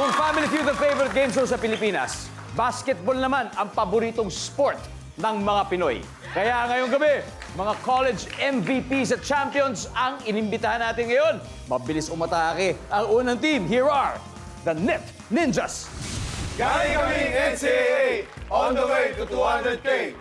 Kung Family Feud ang favorite game show sa Pilipinas, basketball naman ang paboritong sport ng mga Pinoy. Kaya ngayong gabi, mga college MVPs at champions ang inimbitahan natin ngayon. Mabilis umatake ang unang team. Here are the Net Ninjas. Galing kaming NCAA on the way to 200K.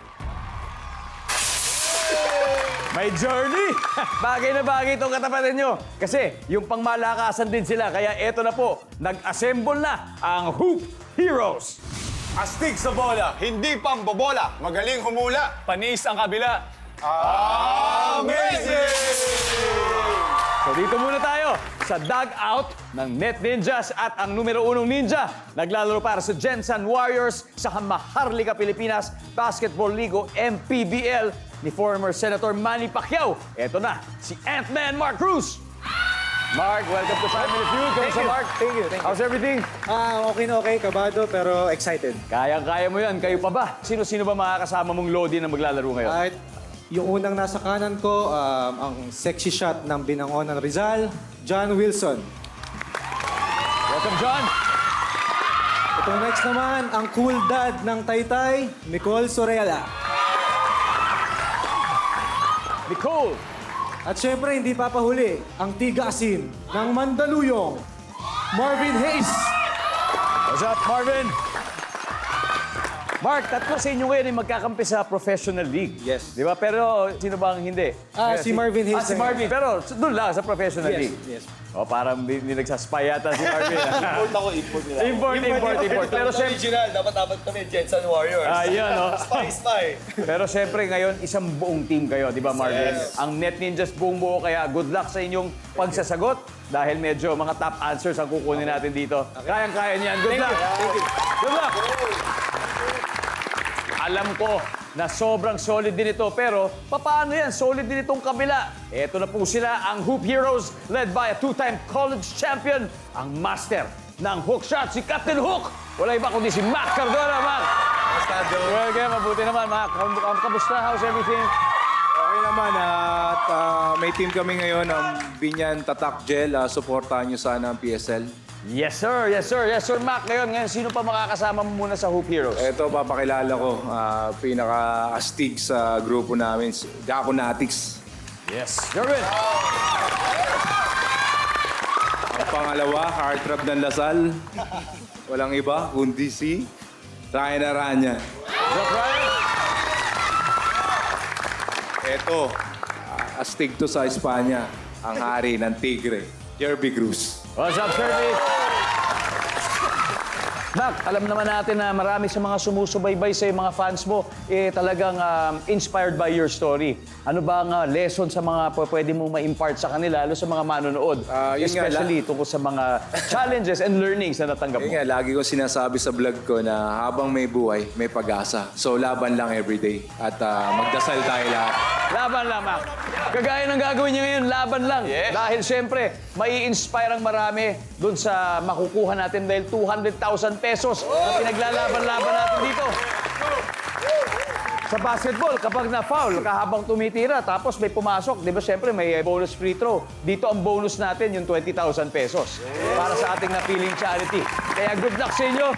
May journey! Bagay na bagay itong katapatin nyo. Kasi yung pangmalakasan din sila. Kaya eto na po, nag-assemble na ang Hoop Heroes. Astig sa bola, hindi pang bobola. Magaling humula. Panis ang kabila. Amazing! So dito muna tayo sa dugout ng Net Ninjas at ang numero 1 ninja. Naglalaro para sa Gensan Warriors sa Maharlika, Pilipinas Basketball League o MPBL ni former Senator Manny Pacquiao. Eto na, si Ant-Man Mark Cruz. Mark, welcome to Family Feud. Kamusta, Mark? Thank you. How's everything? Okay na okay, kabado pero excited. Kayang-kaya mo yan. Kayo pa ba? Sino-sino ba makakasama mong Lodi na maglalaro ngayon? At yung unang nasa kanan ko, ang sexy shot ng Binangonan Rizal, John Wilson. Welcome, John. Itong next naman, ang cool dad ng Taytay, Nicole Sorella. Nicole. At syempre, hindi papahuli, ang tiga-asin ng Mandaluyong, Marvin Hayes. What's up, Marvin? Mark, tatlo sa inyo ngayon ay magkakampi sa professional league. Yes. Di ba? Pero sino bang hindi? Si Marvin Hayes. Si Marvin. Pero doon lang sa professional Yes, league. yes. O, parang hindi nagsaspy yata si Marvin. Import ako, import nila. Import. Pero siyempre, Original, dapat kami Gensan Warriors. ayun, o. Spy. Pero siyempre ngayon, isang buong team kayo, di ba, Marvin? Yes. Ang Net Ninjas buong buo, kaya good luck sa inyong pagsasagot dahil medyo mga top answers ang kukunin natin dito. Kayang-kaya niyan. Good luck. Good luck. Alam ko na sobrang solid din ito, pero paano yan? Solid din itong kabila. Ito na po sila, ang Hoop Heroes, led by a two-time college champion, ang master ng hook shot, si Captain Hook. Wala iba kundi si Mac Cardona. Mac! Well, kaya mabuti naman, Mac. Kamusta? How's everything? Okay naman at may team kami ngayon, ang Binyan Tatak Gel. Suportahan nyo sana ang PSL. Yes, sir. Yes, sir. Yes, sir, Mac. Ngayon, sino pa makakasama mo muna sa Hoop Heroes? Ito, papakilala ko, pinaka-astig sa grupo namin, Daco Natics. Yes. Jervin. Ang pangalawa, Heartthrob ng Lasal. Walang iba, kundi si Ryan Aranya. Doc Ryan. Ito, astig to sa Espanya, ang hari ng Tigre, Jerby Cruz. What's up, Kirby? Mac, alam naman natin na marami sa mga sumusubaybay sa mga fans mo, talagang inspired by your story. Ano ba ang lesson sa mga pwede mong ma-impart sa kanila, lalo sa mga manonood? Yun nga, Especially tungkol sa mga challenges and learnings na natanggap mo. Yun nga, lagi ko sinasabi sa vlog ko na habang may buhay, may pag-asa. So, laban lang everyday. At magdasal tayo lahat. Laban lang, Mac. Kagaya ng gagawin niyo ngayon, laban lang. Yes. Dahil siyempre, mai-inspire ang marami dun sa makukuha natin dahil 200,000 pesos na pinaglalaban-laban natin dito. Sa basketball, kapag na-foul ka habang tumitira, tapos may pumasok, di ba siyempre may bonus free throw. Dito ang bonus natin, yung 20,000 pesos para sa ating napiling charity. Kaya good luck sa inyo.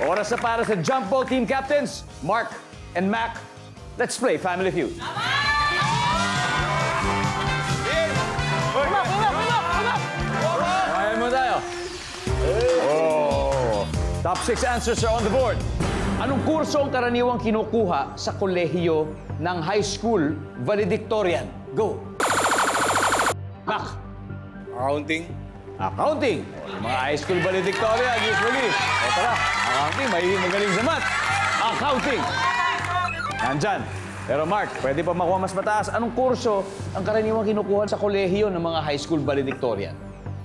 Oras na para sa jump ball team captains, Mark and Mac. Let's play Family Feud. Ayan mo tayo. Oh. Top 6 answers are on the board. Anong kurso ang karaniwang kinukuha sa kolehiyo ng high school valedictorian? Go. Mac. Accounting. Accounting. Yung mga high school valedictorian usually. O tara, accounting, may magaling sa math. Accounting. Nandyan. Pero Mark, pwede pa makuha mas mataas. Anong kurso ang karaniwang kinukuha sa kolehiyo ng mga high school valedictorian?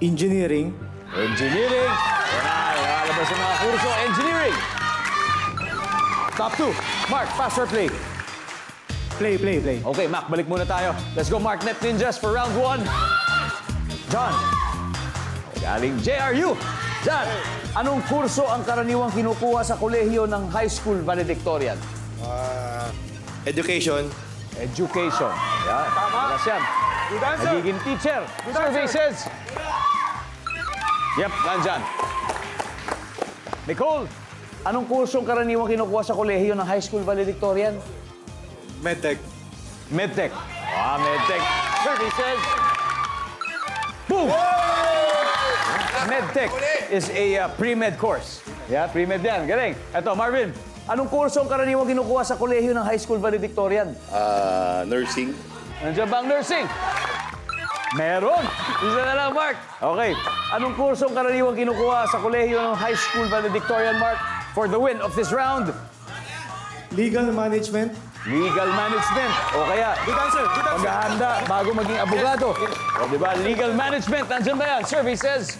Engineering. Engineering. Yan, nakalabas yung mga kurso. Engineering. Top 2. Mark, pass or play? Play. Okay, Mac, balik muna tayo. Let's go, Mark Net Ninjas for round 1. John. Galing JRU. John, anong kurso ang karaniwang kinukuha sa kolehiyo ng high school valedictorian? Education. Education. Yan. Tama. Yan. Good answer. Nagiging teacher. Survey says. Yep, nandyan. Nicole, anong kursong karaniwang kinukuha sa kolehiyo ng high school valedictorian? Medtech. Medtech. Medtech. Services. Boom! Medtech is a pre-med course. Yeah, pre-med yan. Galing. Ito, Marvin, anong kursong karaniwang kinukuha sa kolehiyo ng high school valedictorian? Nursing. Nandiyan ba ang nursing? Meron. Isa na lang, Mark. Okay. Anong kursong karaniwang kinukuha sa kolehiyo ng high school valedictorian, Mark, for the win of this round? Legal management. Legal management. O kaya, Good answer. Good answer. paghahanda bago maging abogado. O, di ba? Legal management. Nandiyan ba yan? Services.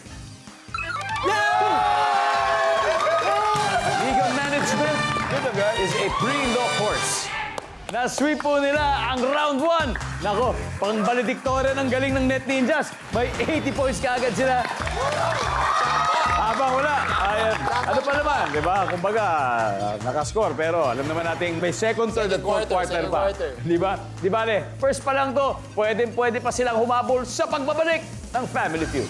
Legal management is a pre-law course. Na-sweep po nila ang round 1. Nako, pang valedictorian ang galing ng Net Ninjas. May 80 points kaagad sila. Habang wala, ayan. Ano pa naman, di ba? Kumbaga, nakascore. Pero alam naman natin may second, third, at fourth quarter pa. Di ba? Di ba, first pa lang to, pwede pa silang humabol sa pagbabalik ng Family Feud.